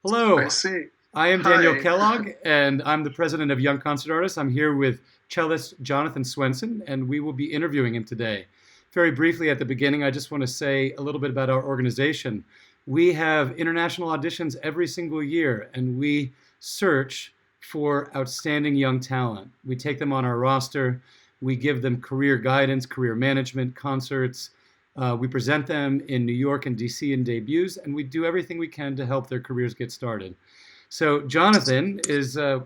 Hello, I see. I am Daniel Hi. Kellogg, and I'm the president of Young Concert Artists. I'm here with cellist Jonathan Swensen, and we will be interviewing him today. Very briefly at the beginning, I just want to say a little bit about our organization. We have international auditions every single year, and we search for outstanding young talent. We take them on our roster, we give them career guidance, career management, concerts. We present them in New York and DC in debuts, and we do everything we can to help their careers get started. So Jonathan is a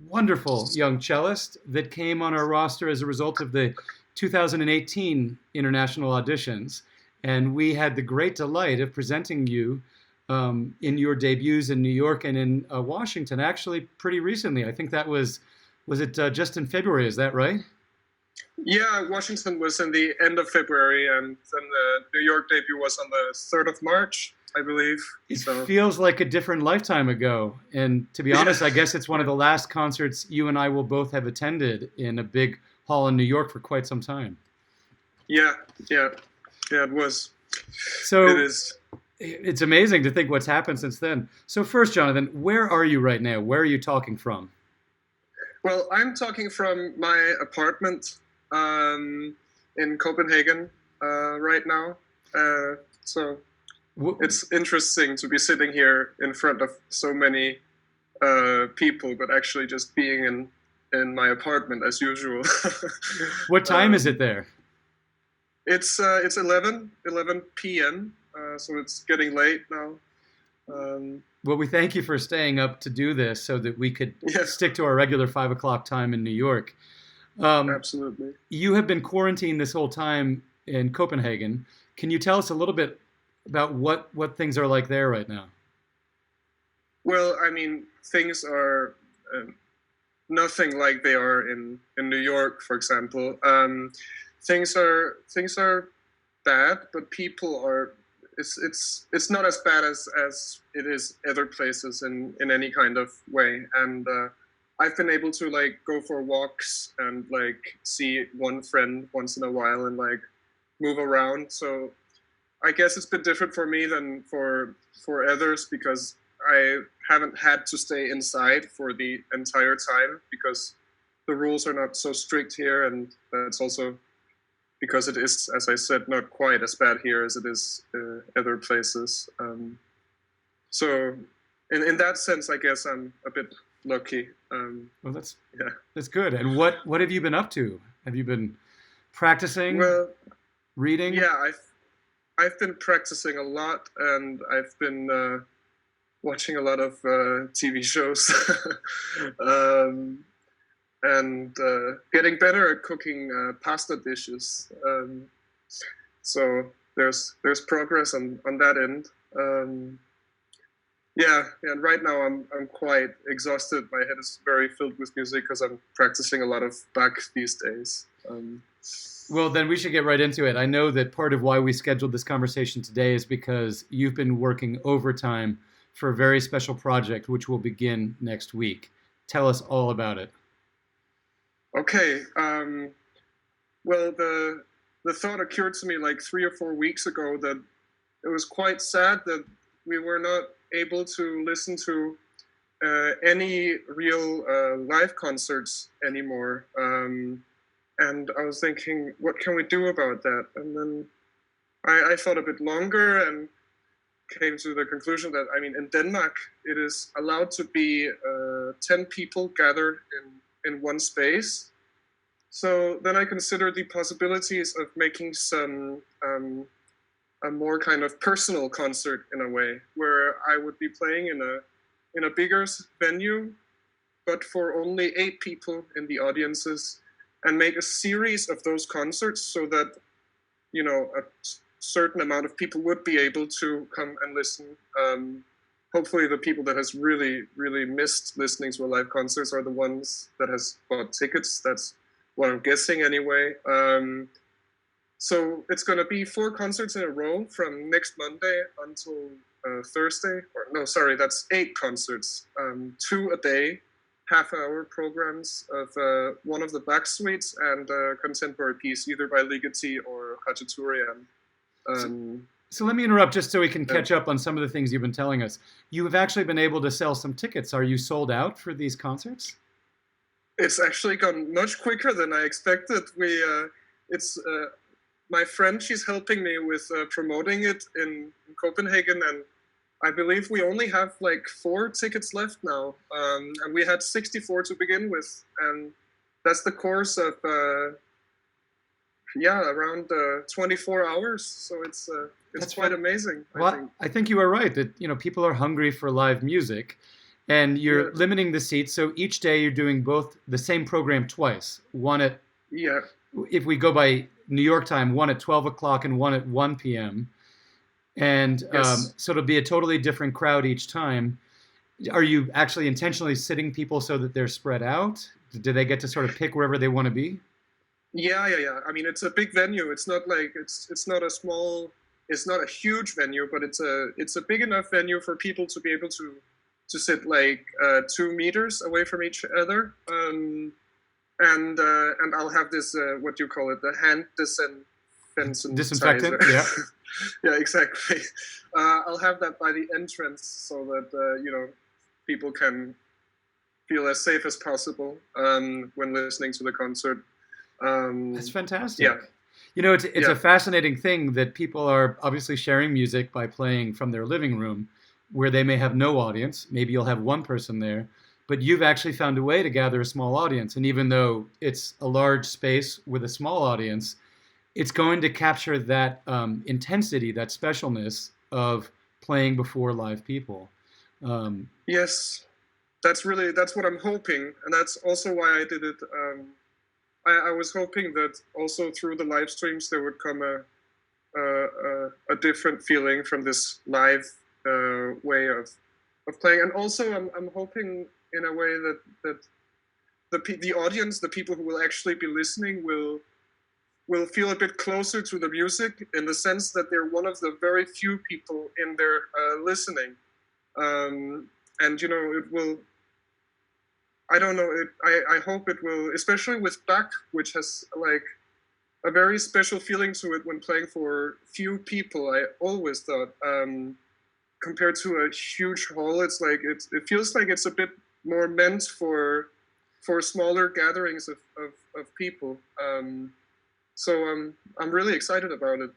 wonderful young cellist that came on our roster as a result of the 2018 international auditions, and we had the great delight of presenting you in your debuts in New York and in Washington. Actually, pretty recently. I think that was it just in February? Is that right? Yeah, Washington was in the end of February, and then the New York debut was on the 3rd of March, I believe. It So, feels like a different lifetime ago. And to be yeah, honest, I guess it's one of yeah, the last concerts you and I will both have attended in a big hall in New York for quite some time. yeah, yeah, yeah, it was. It So is. it's amazing to think what's happened since then. So, first, Jonathan, where are you right now? Where are you talking from? Well, I'm talking from my apartment in Copenhagen right now. So it's interesting to be sitting here in front of so many people, but actually just being in my apartment as usual. What time is it um, there? it's 11 p.m. So it's getting late now. Um, Well, we thank you for staying up to do this so that we could yeah, stick to our regular 5 o'clock time in New York. Um, absolutely. you have been quarantined this whole time in Copenhagen. Can you tell us a little bit about what things are like there right now? Well, I mean, things are nothing like they are in New York, for example. Things are bad, but people are. It's not as bad as it is other places in any kind of way. And I've been able to like go for walks and like see one friend once in a while and like move around. So I guess it's been different for me than for others because I haven't had to stay inside for the entire time because the rules are not so strict here, and that's also because it is, as I said, not quite as bad here as it is other places. So, in that sense, I guess I'm a bit lucky. Well, Yeah. that's good. And what have you been up to? Have you been practicing, Well, reading? yeah, I've been practicing a lot, and I've been watching a lot of TV shows, um, and getting better at cooking pasta dishes. So there's progress on that end. Yeah, and right now I'm quite exhausted. My head is very filled with music because I'm practicing a lot of Bach these days. Well, then we should get right into it. I know that part of why we scheduled this conversation today is because you've been working overtime for a very special project which will begin next week. Tell us all about it. Okay. Well, the thought occurred to me like 3 or 4 weeks ago that it was quite sad that we were not able to listen to any real live concerts anymore. And I was thinking, what can we do about that? And then I thought a bit longer and came to the conclusion that, I mean, in Denmark, it is allowed to be 10 people gathered in one space. So then I considered the possibilities of making some a more kind of personal concert in a way, where I would be playing in a bigger venue, but for only 8 people in the audiences, and make a series of those concerts so that a certain amount of people would be able to come and listen. Hopefully, the people that has really really missed listening to a live concerts are the ones that has bought tickets. That's what I'm guessing anyway. So it's going to be 4 concerts in a row from next Monday until Thursday. Or no, sorry, that's 8 concerts, 2 a day, half-hour programs of one of the Bach suites and a contemporary piece, either by Ligeti or Khachaturian. So, Um, So let me interrupt just so we can catch up on some of the things you've been telling us. You have actually been able to sell some tickets. Are you sold out for these concerts? It's actually gone much quicker than I expected. It's my friend. She's helping me with promoting it in Copenhagen, and I believe we only have like 4 tickets left now. And we had 64 to begin with, and that's the course of around 24 hours. So it's That's quite right. amazing. Well, I think you are right that people are hungry for live music, and you're Yeah. limiting the seats. So each day you're doing both the same program twice. One at, Yeah. if we go by New York time, one at 12 o'clock and one at 1 p.m. And Yes. so it'll be a totally different crowd each time. Are you actually intentionally sitting people so that they're spread out? Do they get to sort of pick wherever they want to be? Yeah. I mean, it's a big venue. It's not like it's not a small. It's not a huge venue, but it's a big enough venue for people to be able to sit like 2 meters away from each other. And I'll have this what do you call it, the hand Disinfectant, disinfectant. yeah. Yeah, exactly. I'll have that by the entrance so that people can feel as safe as possible when listening to the concert. That's fantastic. Yeah. It's a fascinating thing that people are obviously sharing music by playing from their living room where they may have no audience. Maybe you'll have one person there, but you've actually found a way to gather a small audience. And even though it's a large space with a small audience, it's going to capture that intensity, that specialness of playing before live people. Yes, that's what I'm hoping, and that's also why I did it. I was hoping that also through the live streams there would come a different feeling from this live way of playing, and also I'm hoping in a way that the audience, the people who will actually be listening, will feel a bit closer to the music in the sense that they're one of the very few people in there listening, and it will. I don't know. I hope it will, especially with Bach, which has like a very special feeling to it when playing for few people. I always thought, compared to a huge hall, it's like it feels like it's a bit more meant for smaller gatherings of people. So I'm really excited about it.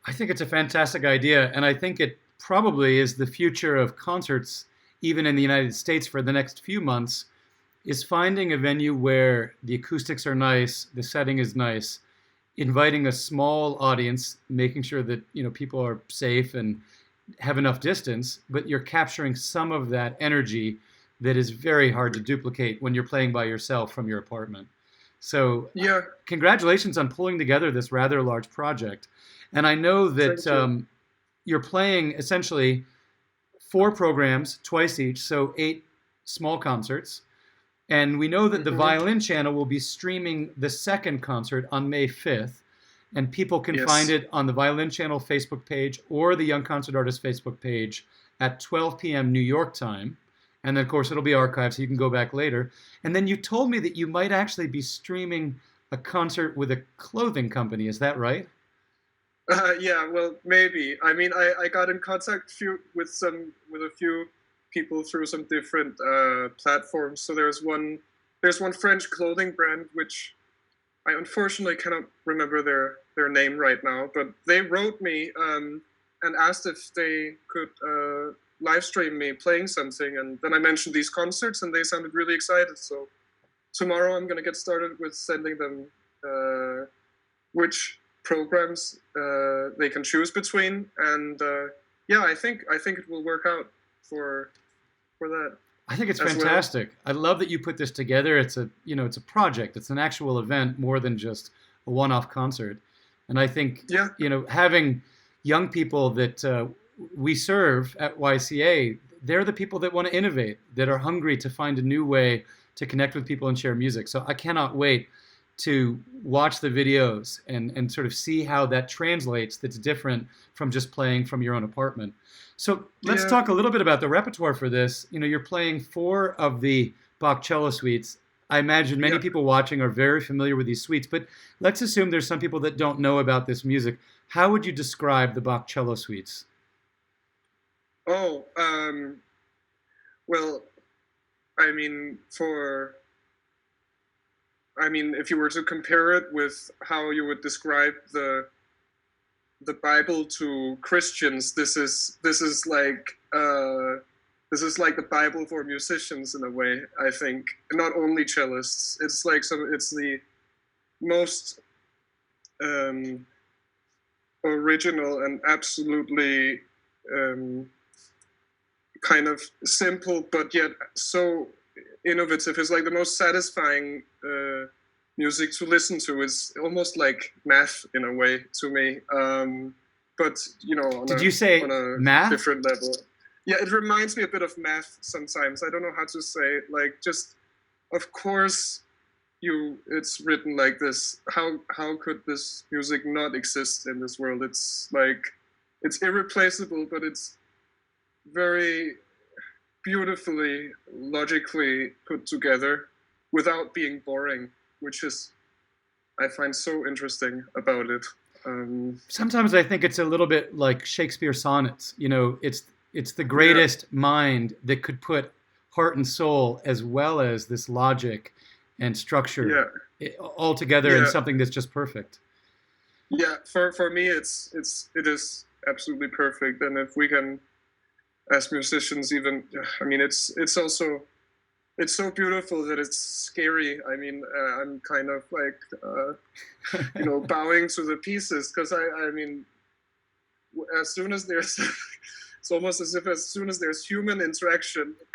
I think it's a fantastic idea, and I think it probably is the future of concerts, even in the United States for the next few months, is finding a venue where the acoustics are nice, the setting is nice, inviting a small audience, making sure that people are safe and have enough distance, but you're capturing some of that energy that is very hard to duplicate when you're playing by yourself from your apartment. So Yeah, congratulations on pulling together this rather large project. And I know that thank you. you're playing essentially 4 programs twice each, so 8 small concerts. And we know that the violin channel will be streaming the second concert on May 5th. And people can find it on the Violin Channel Facebook page or the Young Concert Artist Facebook page at 12 p.m. New York time. And then, of course, it'll be archived, so you can go back later. And then you told me that you might actually be streaming a concert with a clothing company. Is that right? Yeah, well, maybe. I mean, I got in contact with a few people through some different platforms. So there's one French clothing brand which I unfortunately cannot remember their name right now, but they wrote me and asked if they could live stream me playing something, and then I mentioned these concerts, and they sounded really excited. So tomorrow I'm gonna get started with sending them which programs they can choose between, and I think it will work out for that. I think it's as well. fantastic. I love that you put this together. It's a project. It's an actual event more than just a one-off concert. And I think Yeah. Having young people that we serve at YCA, they're the people that want to innovate, that are hungry to find a new way to connect with people and share music. So I cannot wait to watch the videos and sort of see how that translates, that's different from just playing from your own apartment. So let's Yeah. talk a little bit about the repertoire for this. You're playing 4 of the Bach cello suites. I imagine many Yeah. people watching are very familiar with these suites, but let's assume there's some people that don't know about this music. How would you describe the Bach cello suites? Oh, well, I mean, if you were to compare it with how you would describe the Bible to Christians, this is like the Bible for musicians in a way. I think not only cellists. It's like it's the most original and absolutely kind of simple, but yet so innovative. It's like the most satisfying music to listen to. It's almost like math in a way to me. But Did you say on a math? different level. Yeah, it reminds me a bit of math sometimes. I don't know how to say it. Like, just of course, it's written like this. How could this music not exist in this world? It's like it's irreplaceable, but it's very beautifully, logically put together without being boring, which is I find so interesting about it. Sometimes I think it's a little bit like Shakespeare sonnets. It's the greatest mind that could put heart and soul as well as this logic and structure all together in something that's just perfect. Yeah, for me, it is absolutely perfect. And if we can, as musicians, even, I mean, it's also, it's so beautiful that it's scary. I mean, I'm kind of like, bowing to the pieces because I mean, as soon as there's, it's almost as if as soon as there's human interaction, it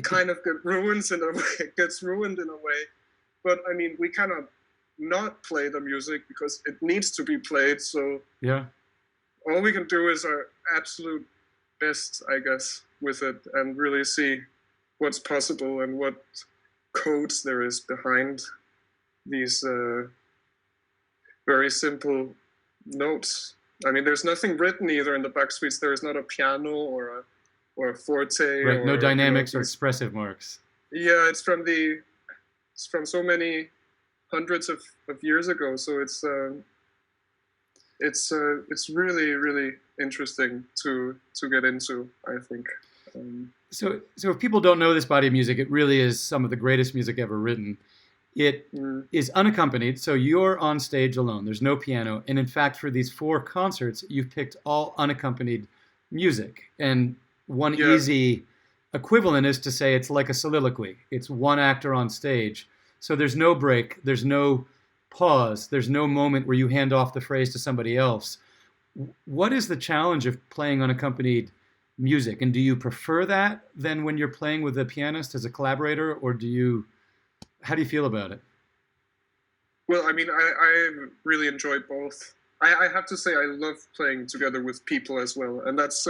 kind of gets ruined in a way. But I mean, we cannot not play the music because it needs to be played. So yeah, all we can do is our absolute best, I guess, with it, and really see what's possible and what codes there is behind these very simple notes. I mean, there's nothing written either in the Bach suites. There is not a piano or a forte. Right, no dynamics or expressive marks. Yeah, it's from so many hundreds of years ago. So it's really, really interesting to get into, I think. So if people don't know this body of music, it really is some of the greatest music ever written. It is unaccompanied, so you're on stage alone. There's no piano. And in fact, for these 4 concerts, you've picked all unaccompanied music. And one easy equivalent is to say it's like a soliloquy. It's one actor on stage. So there's no break. There's no pause. There's no moment where you hand off the phrase to somebody else. What is the challenge of playing unaccompanied music? And do you prefer that than when you're playing with a pianist as a collaborator, or how do you feel about it? Well, I mean, I really enjoy both. I have to say I love playing together with people as well, and that's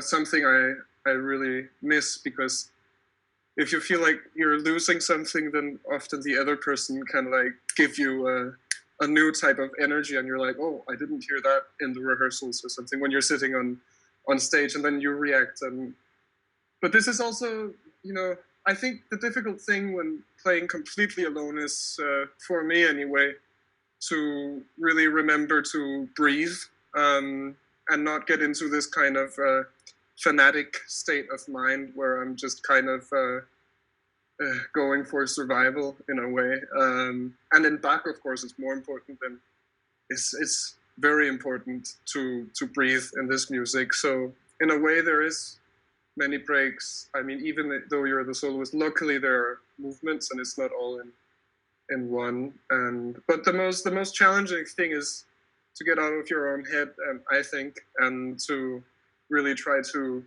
something I really miss, because if you feel like you're losing something, then often the other person can like give you a new type of energy, and you're like, oh, I didn't hear that in the rehearsals or something when you're sitting on stage, and then you react. But this is also, I think the difficult thing when playing completely alone is, for me anyway, to really remember to breathe and not get into this kind of fanatic state of mind where I'm just kind of going for survival in a way. And in Bach, of course, it's more important than it's very important to breathe in this music. So in a way, there is many breaks. I mean, even though you're the soloist, luckily there are movements, and it's not all in one. But the most challenging thing is to get out of your own head, and I think, and to really try to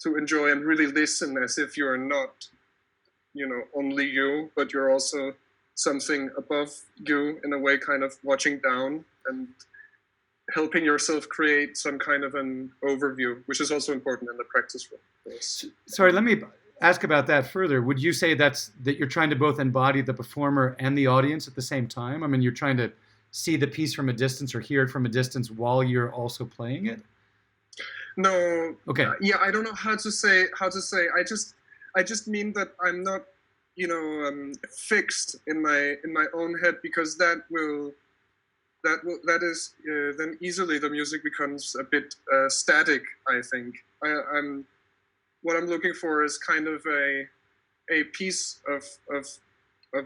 enjoy and really listen as if you're not, only you, but you're also something above you in a way, kind of watching down and helping yourself create some kind of an overview, which is also important in the practice room. Yes. Sorry, let me ask about that further. Would you say that you're trying to both embody the performer and the audience at the same time? I mean, you're trying to see the piece from a distance or hear it from a distance while you're also playing it? No. Okay. Yeah, I don't know how to say. I just mean that I'm not, fixed in my own head, because that will that is then easily the music becomes a bit static. I think I'm what I'm looking for is kind of a piece of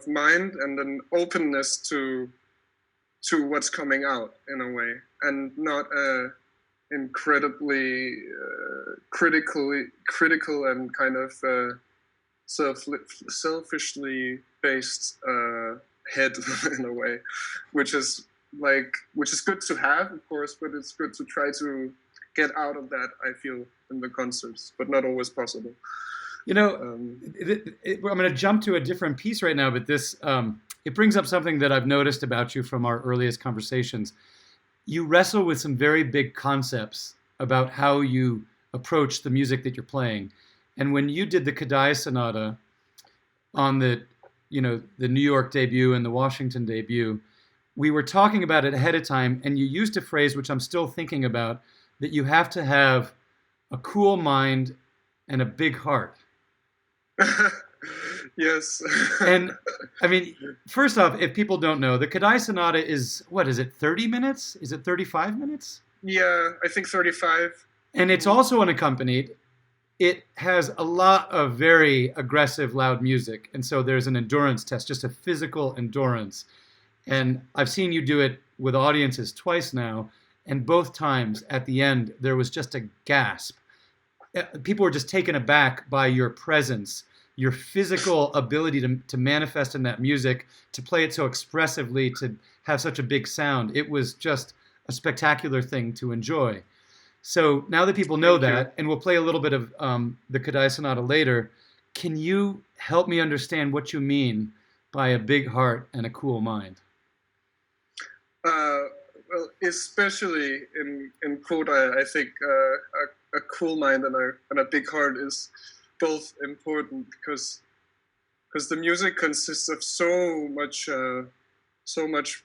mind and an openness to what's coming out in a way, and not a incredibly critical and kind of selfishly based head in a way, which is good to have, of course, but it's good to try to get out of that, I feel, in the concerts, but not always possible. You know, I'm going to jump to a different piece right now, but this it brings up something that I've noticed about you from our earliest conversations. You wrestle with some very big concepts about how you approach the music that you're playing. And when you did the Kadai Sonata on the New York debut and the Washington debut, we were talking about it ahead of time, and you used a phrase which I'm still thinking about, that you have to have a cool mind and a big heart. Yes. And I mean, first off, if people don't know, the Kadai Sonata is, what is it, 30 minutes? Is it 35 minutes? Yeah, I think 35. And it's also unaccompanied. It has a lot of very aggressive, loud music. And so there's an endurance test, just a physical endurance. And I've seen you do it with audiences twice now. And both times at the end, there was just a gasp. People were just taken aback by your presence, your physical ability to manifest in that music, to play it so expressively, to have such a big sound. It was just a spectacular thing to enjoy. So now that people know that, and we'll play a little bit of the Kadai Sonata later, can you help me understand what you mean by a big heart and a cool mind? Well, especially in Kodai, I think a cool mind and a big heart is both important, because the music consists of so much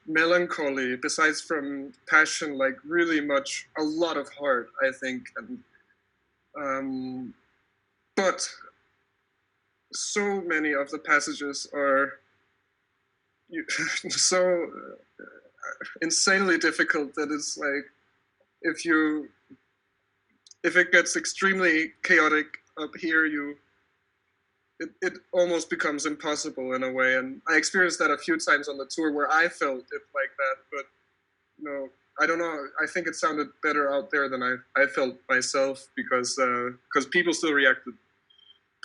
melancholy, besides from passion, like really a lot of heart, I think, and but so many of the passages are so insanely difficult that it's like, if it gets extremely chaotic up here, it almost becomes impossible in a way. And I experienced that a few times on the tour where I felt it like that, but I don't know. I think it sounded better out there than I felt myself, because people still reacted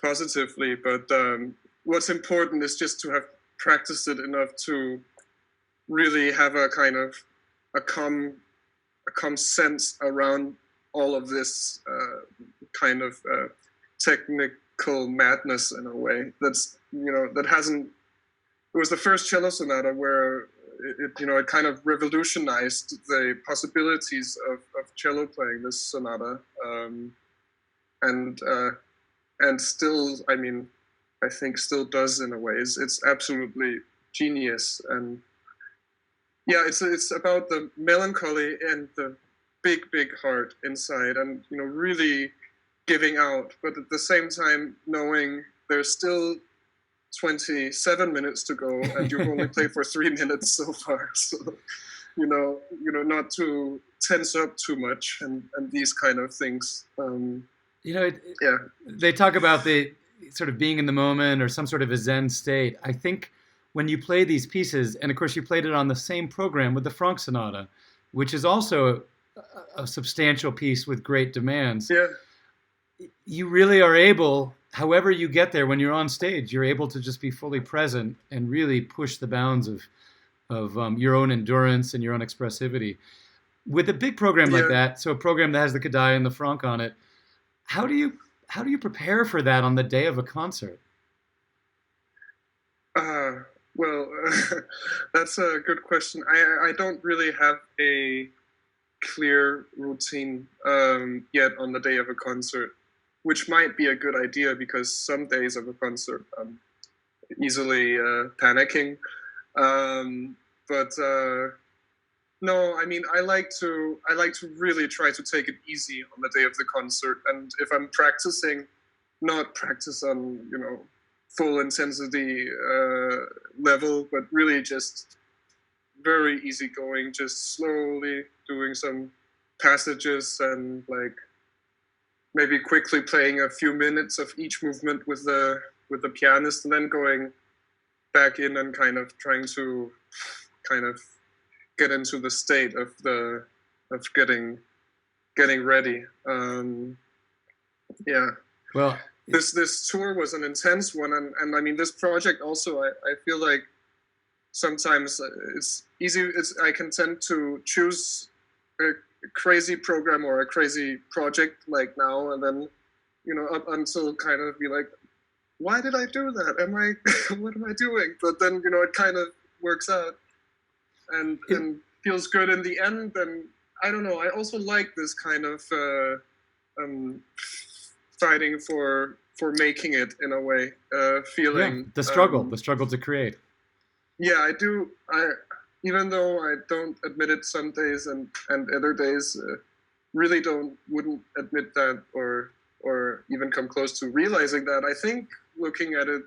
positively. But what's important is just to have practiced it enough to really have a kind of a calm sense around all of this kind of technical madness in a way. That hasn't. It was the first cello sonata where it kind of revolutionized the possibilities of cello playing, this sonata, and still, I mean, I think still does in a way. It's absolutely genius. And yeah, it's about the melancholy and the big heart inside, and really giving out, but at the same time knowing there's still 27 minutes to go, and you've only played for 3 minutes so far. So not to tense up too much, and these kind of things. They talk about the sort of being in the moment or some sort of a Zen state. I think when you play these pieces, and of course you played it on the same program with the Frog Sonata, which is also a substantial piece with great demands. Yeah. You really are able, however you get there when you're on stage, you're able to just be fully present and really push the bounds of your own endurance and your own expressivity. With a big program like that, so a program that has the Kadai and the Franc on it, how do you prepare for that on the day of a concert? Well, that's a good question. I don't really have a clear routine yet on the day of a concert, which might be a good idea, because some days of a concert I'm easily panicking. But no, I mean, I like to really try to take it easy on the day of the concert, and if I'm practicing, not practice on full intensity level, but really just very easygoing, just slowly doing some passages and like maybe quickly playing a few minutes of each movement with the pianist, and then going back in and kind of trying to kind of get into the state of getting ready. Yeah. Well, this tour was an intense one, and I mean this project also. I feel like sometimes it's easy. I can tend to choose a crazy program or a crazy project like now, and then up until kind of be like, why did I do that? What am I doing? But then it kind of works out and feels good in the end. And I don't know. I also like this kind of fighting for making it in a way, feeling. Yeah, the struggle to create. Yeah, I do. Even though I don't admit it some days and other days, really wouldn't admit that or even come close to realizing that. I think looking at it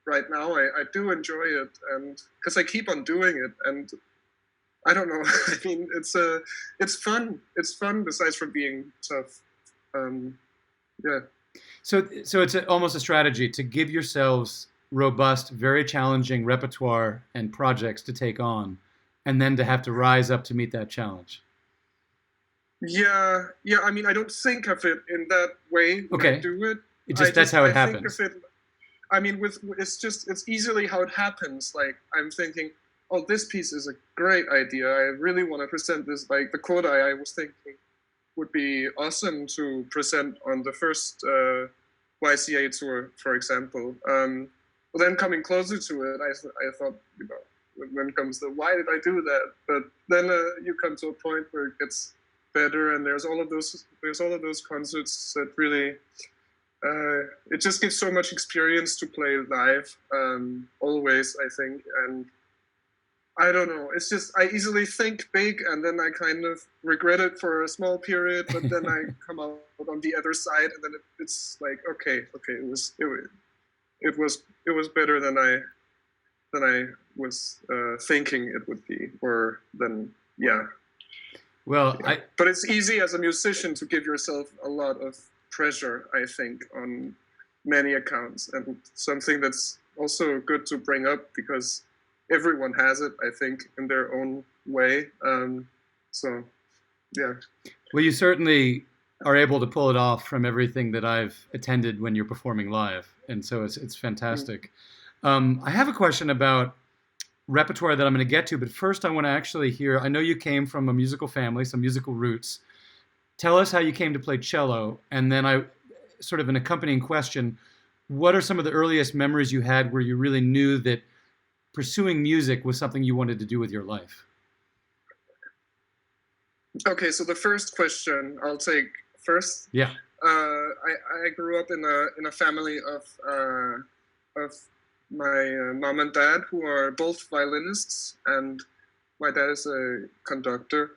right now, I do enjoy it, and because I keep on doing it, and I don't know. I mean, it's fun. It's fun besides from being tough. Yeah. So it's almost a strategy to give yourselves robust, very challenging repertoire and projects to take on, and then to have to rise up to meet that challenge. Yeah. I mean, I don't think of it in that way when I do it. That's how it happens. Think of it, I mean, it's easily how it happens. Like I'm thinking, oh, this piece is a great idea. I really want to present this. Like the Kadai, I was thinking would be awesome to present on the first YCA tour, for example. But then coming closer to it, I thought, when it comes to why did I do that? But then you come to a point where it gets better, and there's all of those concerts that really it just gives so much experience to play live. Always, I think, and I don't know. It's just I easily think big, and then I kind of regret it for a small period, but then I come out on the other side, and then it's like okay, it was better than I was thinking it would be, or then yeah. Well, yeah. But it's easy as a musician to give yourself a lot of pressure, I think, on many accounts, and something that's also good to bring up because everyone has it, I think, in their own way. So, yeah. Well, you certainly are able to pull it off from everything that I've attended when you're performing live, and so it's fantastic. I have a question about repertoire that I'm going to get to, but first I want to actually hear, I know you came from a musical family, some musical roots. Tell us how you came to play cello, and then I sort of an accompanying question, what are some of the earliest memories you had where you really knew that pursuing music was something you wanted to do with your life? Okay, so the first question I'll take first. Yeah. I grew up in a family of my mom and dad, who are both violinists, and my dad is a conductor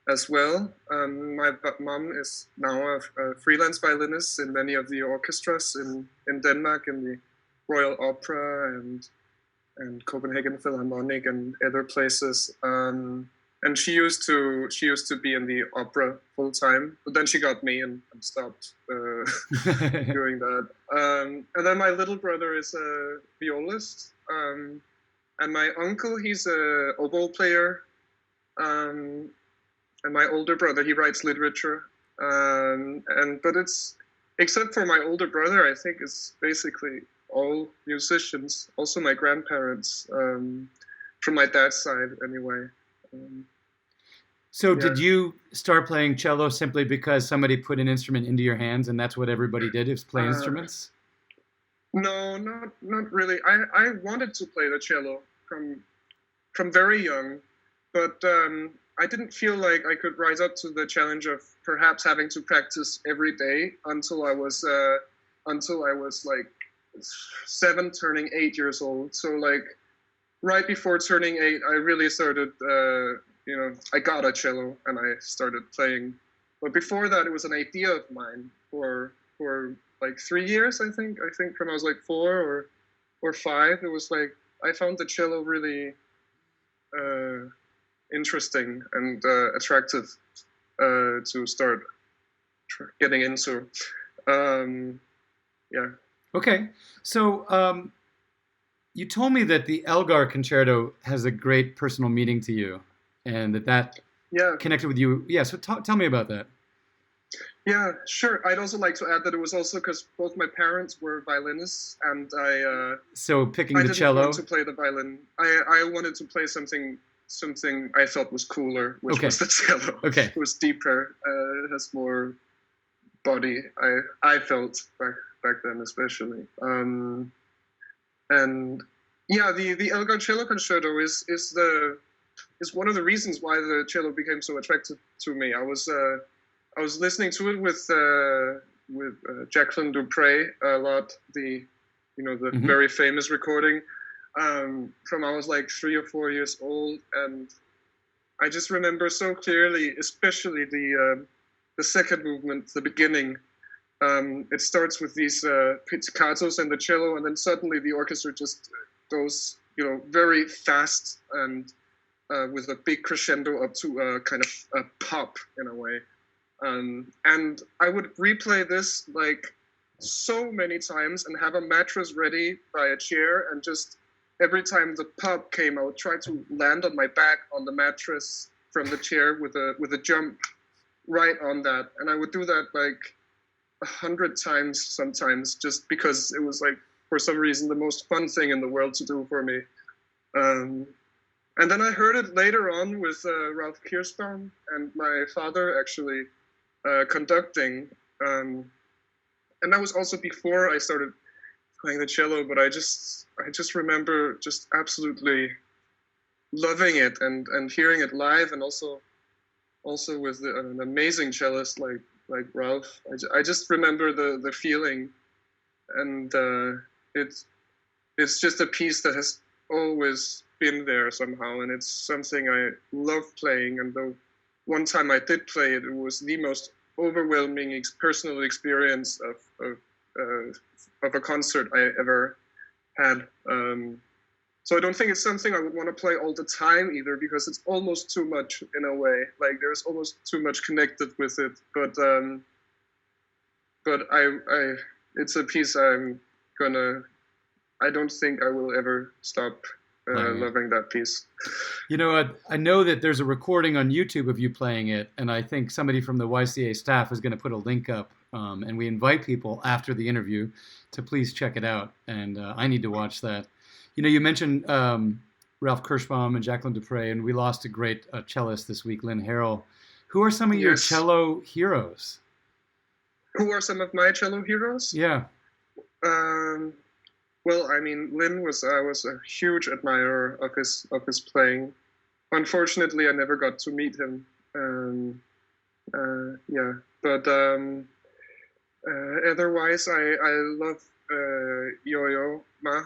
as well. My mom is now a freelance violinist in many of the orchestras in Denmark, in the Royal Opera and Copenhagen Philharmonic and other places. And she used to be in the opera full time, but then she got me and stopped doing that. And then my little brother is a violist, and my uncle, he's a oboe player, and my older brother, he writes literature. But it's, except for my older brother, I think it's basically all musicians. Also my grandparents, from my dad's side anyway. So did you start playing cello simply because somebody put an instrument into your hands and that's what everybody did, is play instruments? No, not really. I wanted to play the cello from very young, but I didn't feel like I could rise up to the challenge of perhaps having to practice every day until I was like 7, turning 8 years old. So like right before turning 8, I really started. I got a cello and I started playing. But before that, it was an idea of mine for like 3 years, I think. I think from I was like 4 or 5, it was like I found the cello really interesting and attractive to start getting into. Yeah. Okay, so you told me that the Elgar Concerto has a great personal meaning to you, and that Yeah. connected with you. Yeah, so tell me about that. Yeah, sure. I'd also like to add that it was also because both my parents were violinists, and So picking I the didn't cello. want to play the violin. I wanted to play something I thought was cooler, which Okay. was the cello. Okay. It was deeper. It has more body. I felt back then, especially. And yeah, the Elgar Cello Concerto is one of the reasons why the cello became so attractive to me. I was listening to it with Jacqueline Dupre a lot. The Mhm. very famous recording from I was like 3 or 4 years old, and I just remember so clearly, especially the second movement, the beginning. It starts with these pizzicatos and the cello, and then suddenly the orchestra just goes, very fast and with a big crescendo up to a kind of a pop in a way. And I would replay this like so many times and have a mattress ready by a chair, and just every time the pop came, I would try to land on my back on the mattress from the chair with a jump right on that. And I would do that like 100 times sometimes, just because it was like, for some reason, the most fun thing in the world to do for me. And then I heard it later on with Ralph Kirschbaum and my father actually conducting. And that was also before I started playing the cello, but I just remember just absolutely loving it and hearing it live, and also with an amazing cellist like Ralph. I just remember the feeling, and it's just a piece that has always been there somehow, and it's something I love playing. And the one time I did play it, it was the most overwhelming personal experience of a concert I ever had. So I don't think it's something I would want to play all the time either, because it's almost too much in a way. Like there's almost too much connected with it. But I it's a piece I don't think I will ever stop loving that piece. I know that there's a recording on YouTube of you playing it, and I think somebody from the YCA staff is going to put a link up, and we invite people after the interview to please check it out, and I need to watch that. You mentioned Ralph Kirschbaum and Jacqueline Dupre, and we lost a great cellist this week, Lynn Harrell. Who are some of your cello heroes? Who are some of my cello heroes? Yeah. Well, I mean, Lynn I was a huge admirer of his playing. Unfortunately, I never got to meet him. Yeah, but otherwise, I love Yo-Yo Ma.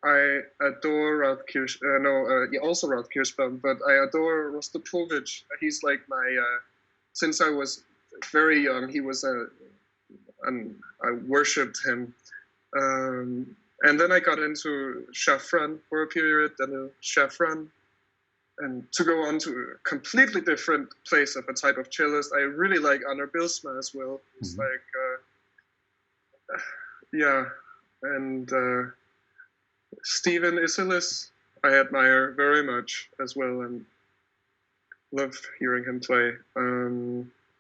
I adore Ralph also Ralph Kirschbaum, but I adore Rostropovich. He's like my since I was very young, he was I worshipped him. And then I got into Shafran for a period, then Shafran, and to go on to a completely different place of a type of cellist. I really like Anna Bilsma as well. It's like, yeah, and Stephen Isilis I admire very much as well, and love hearing him play.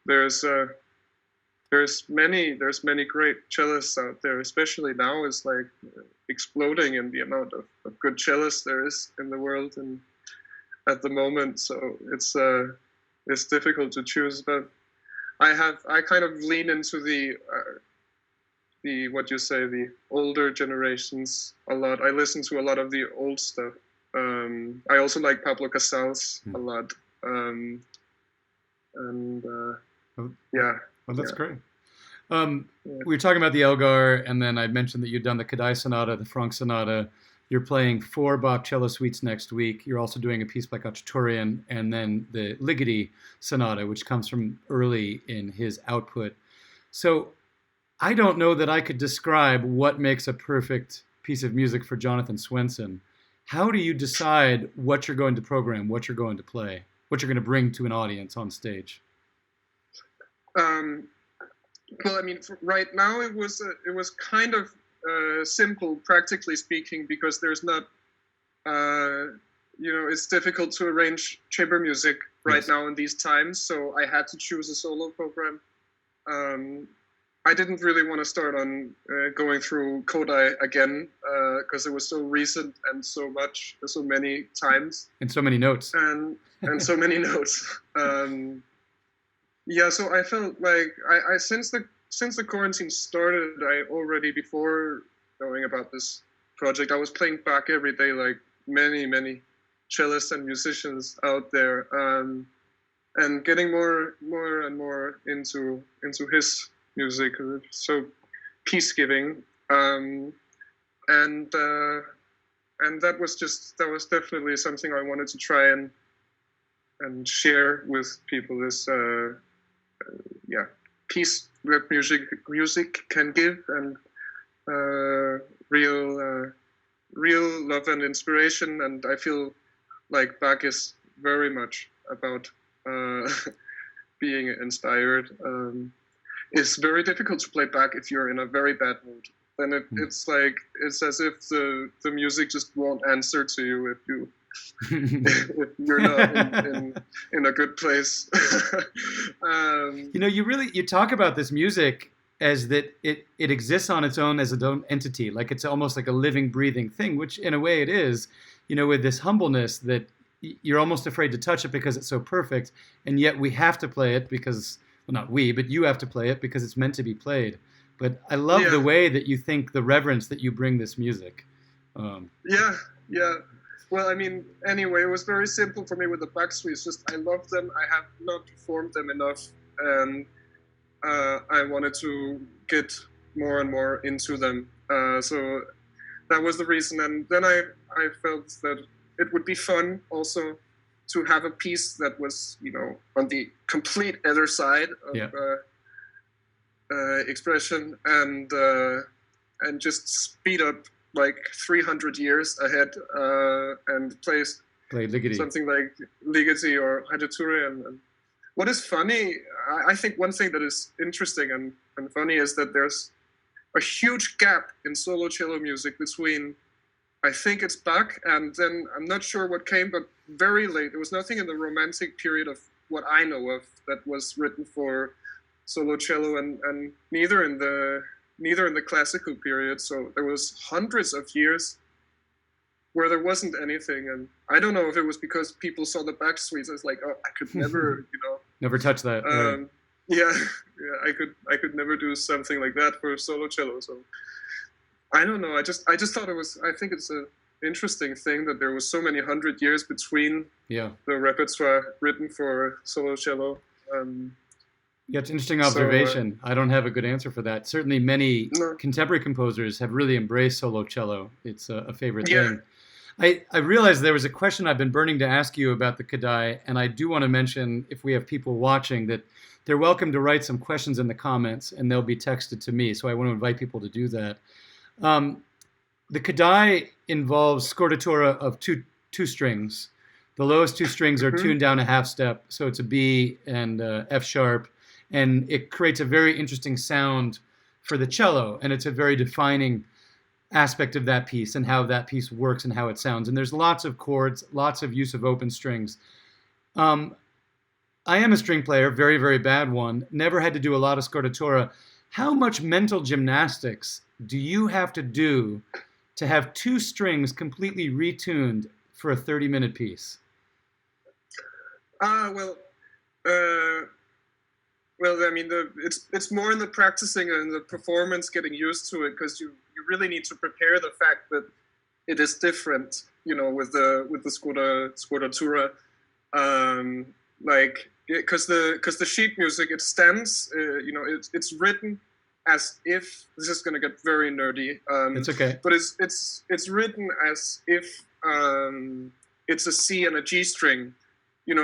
There's many great cellists out there, especially now. Is like exploding in the amount of good cellists there is in the world and at the moment. So it's difficult to choose, but I kind of lean into the the older generations a lot. I listen to a lot of the old stuff. I also like Pablo Casals a lot. Yeah. Well, that's great. We were talking about the Elgar, and then I mentioned that you'd done the Kadai Sonata, the Frog Sonata. You're playing 4 Bach cello suites next week. You're also doing a piece by Khachaturian, and then the Ligeti Sonata, which comes from early in his output. So I don't know that I could describe what makes a perfect piece of music for Jonathan Swensen. How do you decide what you're going to program, what you're going to play, what you're going to bring to an audience on stage? Um, well, I mean, right now it was kind of simple, practically speaking, because there's not, it's difficult to arrange chamber music right now in these times. So I had to choose a solo program. I didn't really want to start on going through Kadai again because it was so recent and so many times and so many notes and so many notes. Yeah, so I felt like I since the quarantine started, I already before knowing about this project, I was playing Bach every day, like many cellists and musicians out there, and getting more and more into his music, so peace-giving, and that was definitely something I wanted to try and share with people. This peace that music can give, and real love and inspiration. And I feel like Bach is very much about being inspired. It's very difficult to play Bach if you're in a very bad mood. Then it's as if the music just won't answer to you if you're not in a good place. You talk about this music as that it exists on its own as its own entity, like it's almost like a living, breathing thing, which in a way it is, with this humbleness that you're almost afraid to touch it because it's so perfect, and yet we have to play it because, well, not we, but you have to play it because it's meant to be played. But I love the way that you think, the reverence that you bring this music. Yeah. Well, I mean, anyway, it was very simple for me with the Bach suites. Just I love them. I have not performed them enough, and I wanted to get more and more into them. So that was the reason. And then I felt that it would be fun also to have a piece that was, on the complete other side of expression, and just speed up like 300 years ahead and play Ligeti. Something like Ligeti or Hagiture. And what is funny, I think one thing that is interesting and funny is that there's a huge gap in solo cello music between, I think it's Bach, and then I'm not sure what came, but very late. There was nothing in the Romantic period of what I know of that was written for solo cello, and neither in the Classical period. So there was hundreds of years where there wasn't anything, and I don't know if it was because people saw the Bach suites as like, oh, I could never, never touch that. Right. Yeah, I could never do something like that for solo cello. So I don't know. I just thought it was. I think it's an interesting thing that there was so many 100 years between the repertoire written for solo cello. Yeah, it's an interesting observation. I don't have a good answer for that. Certainly, many contemporary composers have really embraced solo cello. It's a favorite thing. I realized there was a question I've been burning to ask you about the Kadai, and I do want to mention, if we have people watching, that they're welcome to write some questions in the comments, and they'll be texted to me. So I want to invite people to do that. The Kadai involves scordatura of two strings. The lowest two strings are tuned down a half step, so it's a B and F sharp, and it creates a very interesting sound for the cello, and it's a very defining aspect of that piece and how that piece works and how it sounds. And there's lots of chords, lots of use of open strings. I am a string player, very, very bad one, never had to do a lot of scordatura. How much mental gymnastics do you have to do to have two strings completely retuned for a 30-minute piece? Well, I mean, it's more in the practicing and the performance, getting used to it, because you really need to prepare the fact that it is different, with the scordatura, because the sheet music, it stands, it's written as if, this is going to get very nerdy. It's okay. But it's written as if it's a C and a G string.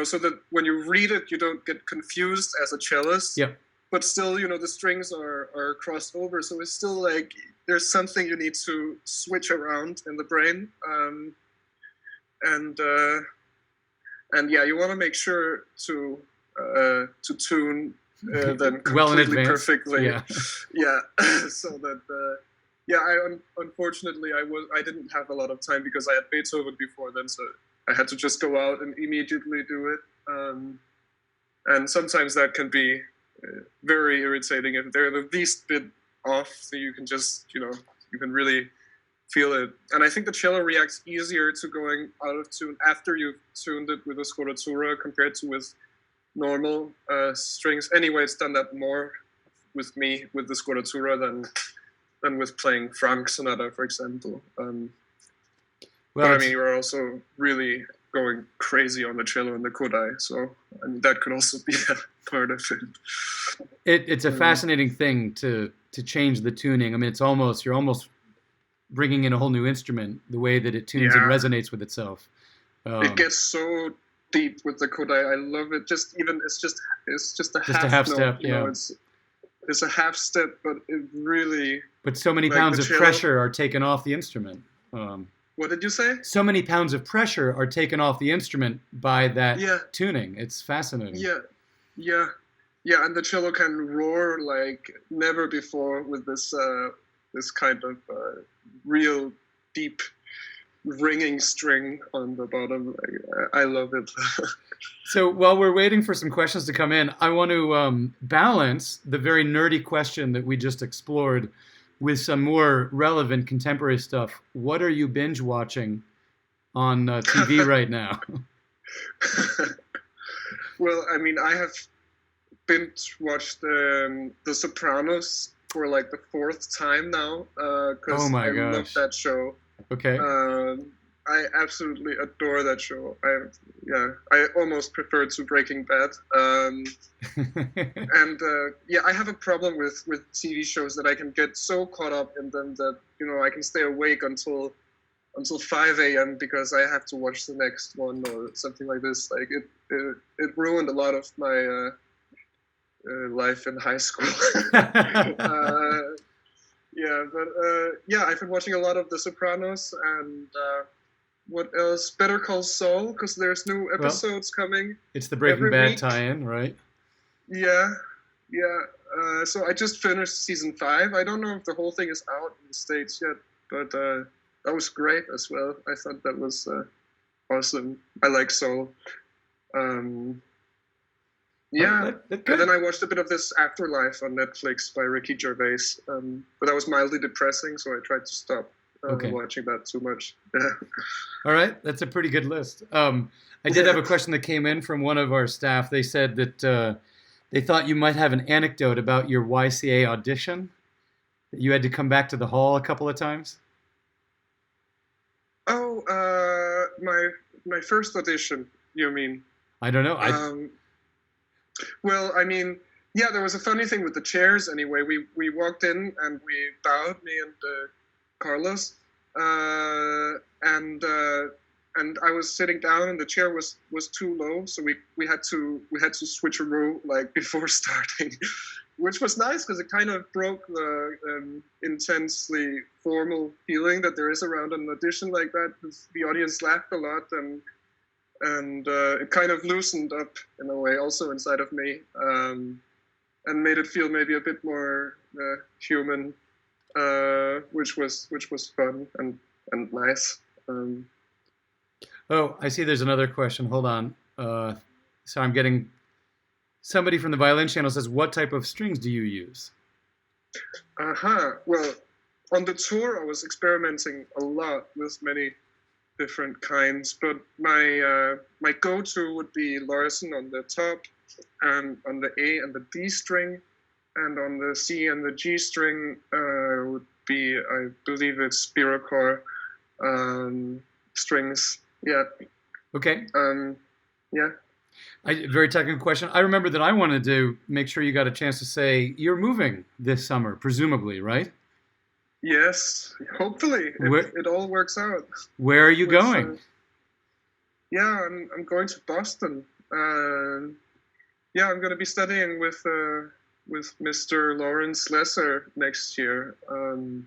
So that when you read it, you don't get confused as a cellist. Yeah. But still, the strings are crossed over. So it's still like there's something you need to switch around in the brain. and yeah, you want to make sure to tune them well in completely advance. perfectly. Yeah. Yeah. So that unfortunately I didn't have a lot of time because I had Beethoven before then, so I had to just go out and immediately do it. And sometimes that can be very irritating if they're the least bit off. So you can just you can really feel it. And I think the cello reacts easier to going out of tune after you've tuned it with a scoratura compared to with normal strings. Anyway, it's done that more with me with the scoratura than with playing Frog Sonata, for example. But I mean, you're also really going crazy on the cello and the Kadai, so I mean, that could also be a part of it. It's a fascinating thing to change the tuning. I mean, you're almost bringing in a whole new instrument, the way that it tunes and resonates with itself. It gets so deep with the Kadai. I love it. It's just a half note, step. You know, it's a half step, but it really. But so many pounds of pressure are taken off the instrument. What did you say? So many pounds of pressure are taken off the instrument by that tuning. It's fascinating. Yeah, and the cello can roar like never before with this this kind of real deep ringing string on the bottom. I love it. So while we're waiting for some questions to come in, I want to balance the very nerdy question that we just explored with some more relevant contemporary stuff. What are you binge watching on TV right now? Well, I mean, I have binge watched The Sopranos for like the 4th time now because I love that show. Okay. I absolutely adore that show. I almost prefer it to Breaking Bad. And I have a problem with TV shows that I can get so caught up in them that I can stay awake until 5 a.m. because I have to watch the next one or something like this. Like it ruined a lot of my life in high school. I've been watching a lot of The Sopranos and what else? Better Call Saul, because there's new episodes coming. It's the Breaking Bad tie-in, right? Yeah. So I just finished season 5. I don't know if the whole thing is out in the States yet, but that was great as well. I thought that was awesome. I like Saul. And then I watched a bit of this Afterlife on Netflix by Ricky Gervais, but that was mildly depressing, so I tried to stop watching that too much. All right, that's a pretty good list. I did have a question that came in from one of our staff. They said that they thought you might have an anecdote about your YCA audition, that you had to come back to the hall a couple of times. Oh, my first audition, you mean? I don't know. Well, I mean, there was a funny thing with the chairs anyway. We walked in and we bowed, me and Carlos, and I was sitting down and the chair was too low, so we had to switch a row like before starting, which was nice because it kind of broke the intensely formal feeling that there is around an audition like that. The audience laughed a lot and it kind of loosened up in a way also inside of me, and made it feel maybe a bit more human, which was fun and nice. Oh, I see there's another question. Hold on. So I'm getting somebody from the violin channel says, what type of strings do you use? Well, on the tour I was experimenting a lot with many different kinds, but my go-to would be Larsen on the top, and on the A and the D string, and on the C and the G string would be, I believe it's Repertoire strings. Yeah. Okay. Yeah. Very technical question. I remember that I wanted to make sure you got a chance to say you're moving this summer, presumably, right? Yes, hopefully it all works out. Where are you going? I'm going to Boston. I'm going to be studying with Mr. Lawrence Lesser next year, who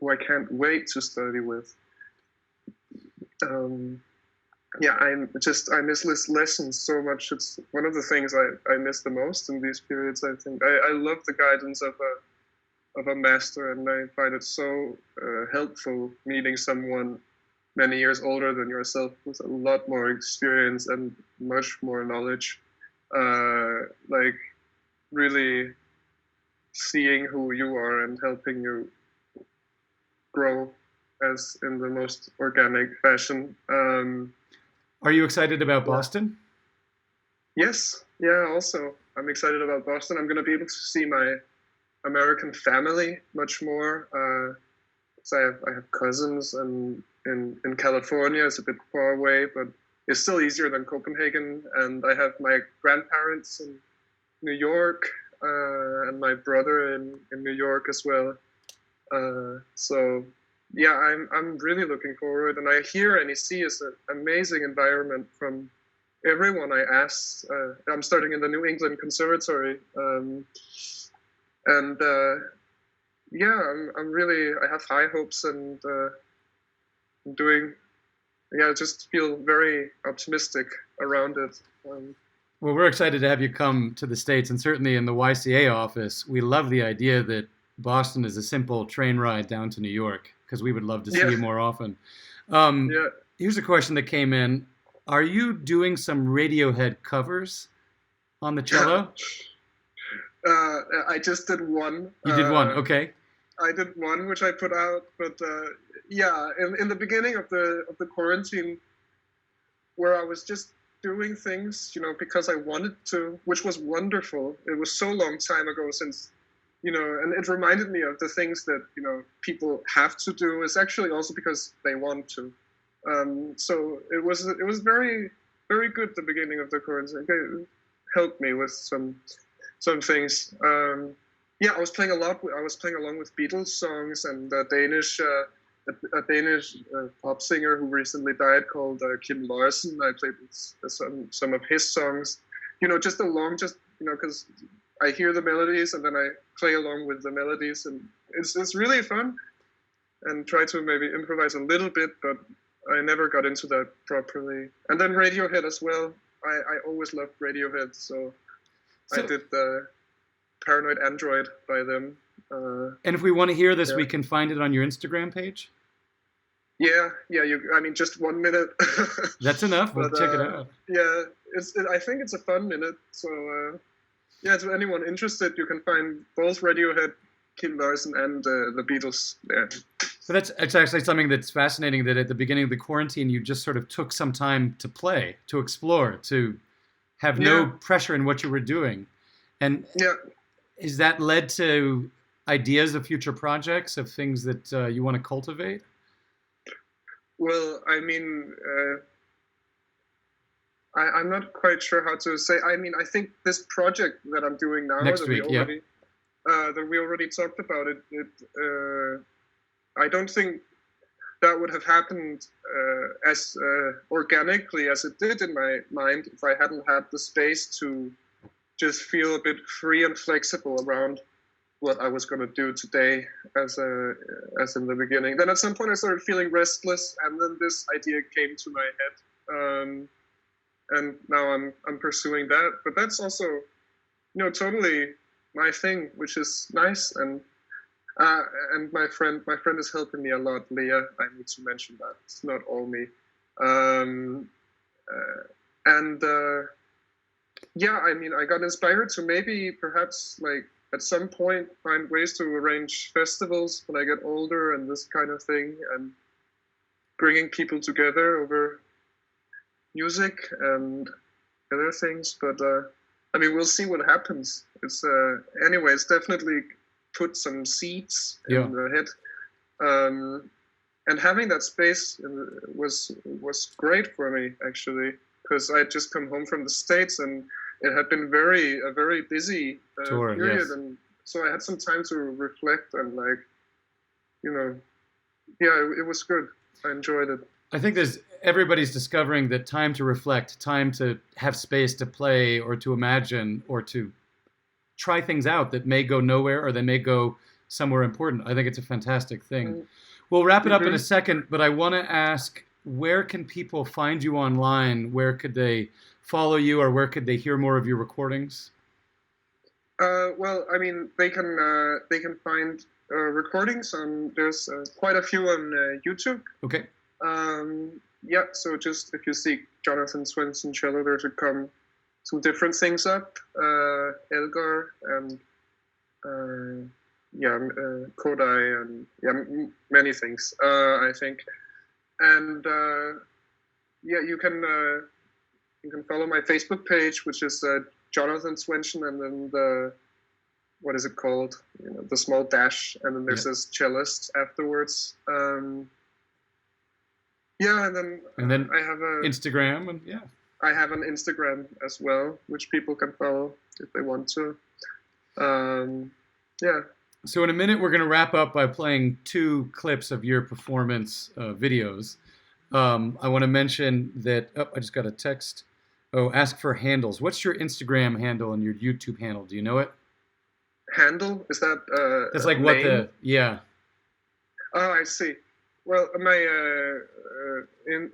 I can't wait to study with. yeah, I miss lessons so much. It's one of the things I miss the most in these periods. I think I love the guidance of a master, and I find it so helpful meeting someone many years older than yourself with a lot more experience and much more knowledge. Like really seeing who you are and helping you grow as in the most organic fashion. Are you excited about Boston? Yes, yeah. Also, I'm excited about Boston. I'm going to be able to see my American family much more. So I have cousins, and in California, it's a bit far away, but it's still easier than Copenhagen. And I have my grandparents in New York, and my brother in New York as well. So yeah, I'm really looking forward. And I hear and I see it's an amazing environment from everyone I asked. I'm starting in the New England Conservatory, and yeah, I'm really, I have high hopes, and doing, yeah, I just feel very optimistic around it. Well, we're excited to have you come to the States, and certainly in the YCA office, we love the idea that Boston is a simple train ride down to New York, because we would love to see Yeah. you more often. Yeah. Here's a question that came in. Are you doing some Radiohead covers on the cello? I just did one. You did one, okay. I did one, which I put out, but yeah, in the beginning of the quarantine, where I was just doing things, you know, because I wanted to, which was wonderful. It was so long time ago since, you know, and it reminded me of the things that, you know, people have to do. It's actually also because they want to. So it was very, very good at the beginning of the quarantine. It helped me with some things. Yeah, I was playing a lot. I was playing along with Beatles songs and a Danish pop singer who recently died called Kim Larsen. I played some of his songs. You know, just you know, because I hear the melodies and then I play along with the melodies, and it's really fun. And try to maybe improvise a little bit, but I never got into that properly. And then Radiohead as well. I always loved Radiohead, so I did the Paranoid Android by them. And if we want to hear this, we can find it on your Instagram page? Yeah. I mean, just 1 minute. That's enough. We'll check it out. Yeah, I think it's a fun minute. So, yeah, to anyone interested, you can find both Radiohead, Kim Larsen, and the Beatles there. So it's actually something that's fascinating, that at the beginning of the quarantine, you just sort of took some time to play, to explore, to have no pressure in what you were doing. And is that led to ideas of future projects, of things that you want to cultivate? Well, I mean, I'm not quite sure how to say. I mean, I think this project that I'm doing now, next week, that we already talked about it. I don't think that would have happened as organically as it did in my mind if I hadn't had the space to just feel a bit free and flexible around what I was going to do today, as in the beginning. Then at some point I started feeling restless, and then this idea came to my head, and now I'm pursuing that. But that's also, you know, totally my thing, which is nice. And my friend is helping me a lot, Leah. I need to mention that it's not all me. Yeah, I mean, I got inspired to maybe perhaps like at some point find ways to arrange festivals when I get older and this kind of thing, and bringing people together over music and other things. But I mean, we'll see what happens. It's anyway, it's definitely put some seeds in the head. And having that space was great for me, actually, because I had just come home from the States, and it had been a very busy period, and so I had some time to reflect and, like, you know, yeah, it was good. I enjoyed it. I think everybody's discovering that time to reflect, time to have space to play or to imagine or to try things out that may go nowhere or they may go somewhere important. I think it's a fantastic thing. We'll wrap it up in a second, but I want to ask where can people find you online? Where could they follow you, or where could they hear more of your recordings? Well, I mean, they can find recordings on. There's quite a few on YouTube. Okay. Yeah, so just if you seek Jonathan Swensen cello, there should come some different things up. Elgar and Kodai and many things. I think, and you can follow my Facebook page, which is Jonathan Swensen, and then what is it called? The small dash, and then there's this cellist afterwards. And then I have a Instagram, and I have an Instagram as well, which people can follow if they want to. So in a minute, we're going to wrap up by playing 2 clips of your performance videos. I want to mention that, I just got a text. Oh, ask for handles. What's your Instagram handle and your YouTube handle? Do you know it? Handle? Is that that's like name? What the, yeah. Oh, I see. Well, my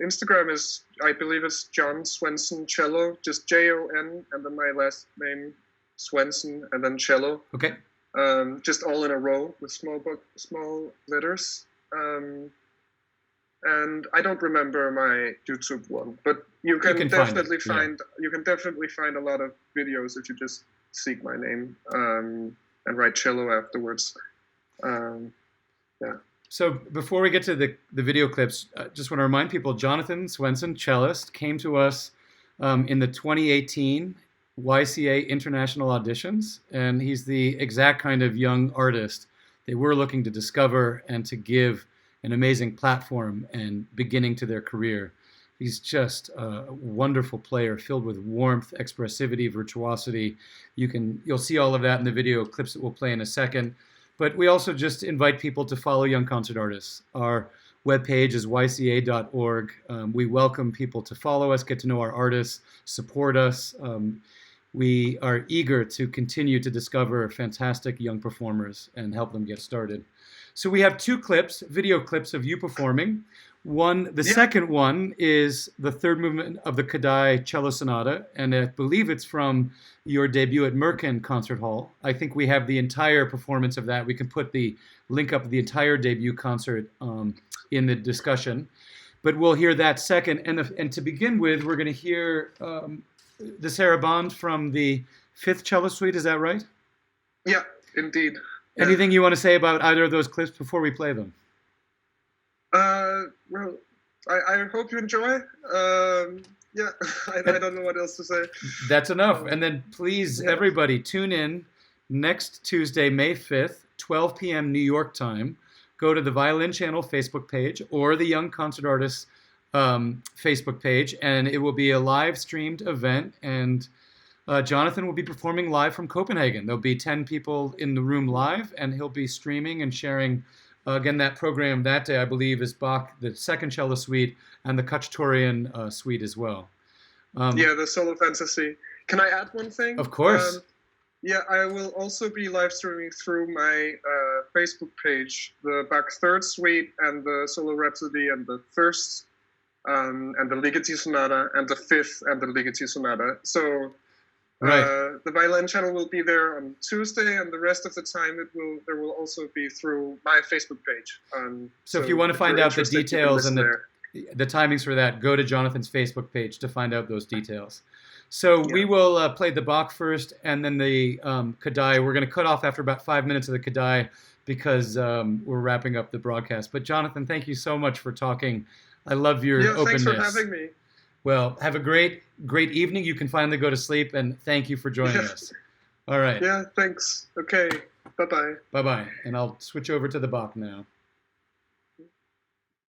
Instagram is, I believe it's John Swensen Cello, just Jon, and then my last name, Swensen, and then cello. Okay. Just all in a row with small letters. And I don't remember my YouTube one, but you can definitely find a lot of videos if you just seek my name and write cello afterwards. So before we get to the video clips, I just want to remind people, Jonathan Swensen, cellist, came to us in the 2018 YCA International Auditions, and he's the exact kind of young artist they were looking to discover and to give an amazing platform and beginning to their career. He's just a wonderful player, filled with warmth, expressivity, virtuosity. You'll see all of that in the video clips that we'll play in a second. But we also just invite people to follow young concert artists. Our webpage is yca.org. We welcome people to follow us, get to know our artists, support us. We are eager to continue to discover fantastic young performers and help them get started. So we have 2 clips, video clips of you performing. The second one is the 3rd movement of the Kadai Cello Sonata, and I believe it's from your debut at Merkin Concert Hall. I think we have the entire performance of that. We can put the link up of the entire debut concert in the discussion. But we'll hear that second. And to begin with, we're going to hear the Sarabande from the 5th cello suite. Is that right? Yeah, indeed. Anything you want to say about either of those clips before we play them? Well, I hope you enjoy. I don't know what else to say. That's enough. And then please, everybody, tune in next Tuesday, May 5th, 12 p.m. New York time. Go to the Violin Channel Facebook page or the Young Concert Artists Facebook page, and it will be a live streamed event. And Jonathan will be performing live from Copenhagen. There'll be 10 people in the room live, and he'll be streaming and sharing. Again, that program that day, I believe, is Bach, the 2nd cello suite, and the Cacciatorian suite as well. The Solo Fantasy. Can I add one thing? Of course. I will also be live streaming through my Facebook page, the Bach 3rd suite, and the Solo Rhapsody, and the 1st, and the Ligeti Sonata, and the 5th, and the Ligeti Sonata. So the Violin Channel will be there on Tuesday, and the rest of the time there will also be through my Facebook page. So if you want to find out the details and the timings for that, go to Jonathan's Facebook page to find out those details. So we will play the Bach first, and then the Kadai. We're going to cut off after about 5 minutes of the Kadai because we're wrapping up the broadcast. But Jonathan, thank you so much for talking. I love your openness. Thanks for having me. Well, have a great evening. You can finally go to sleep, and thank you for joining us. All right. Yeah, thanks. Okay, bye-bye. Bye-bye. And I'll switch over to the Bach now.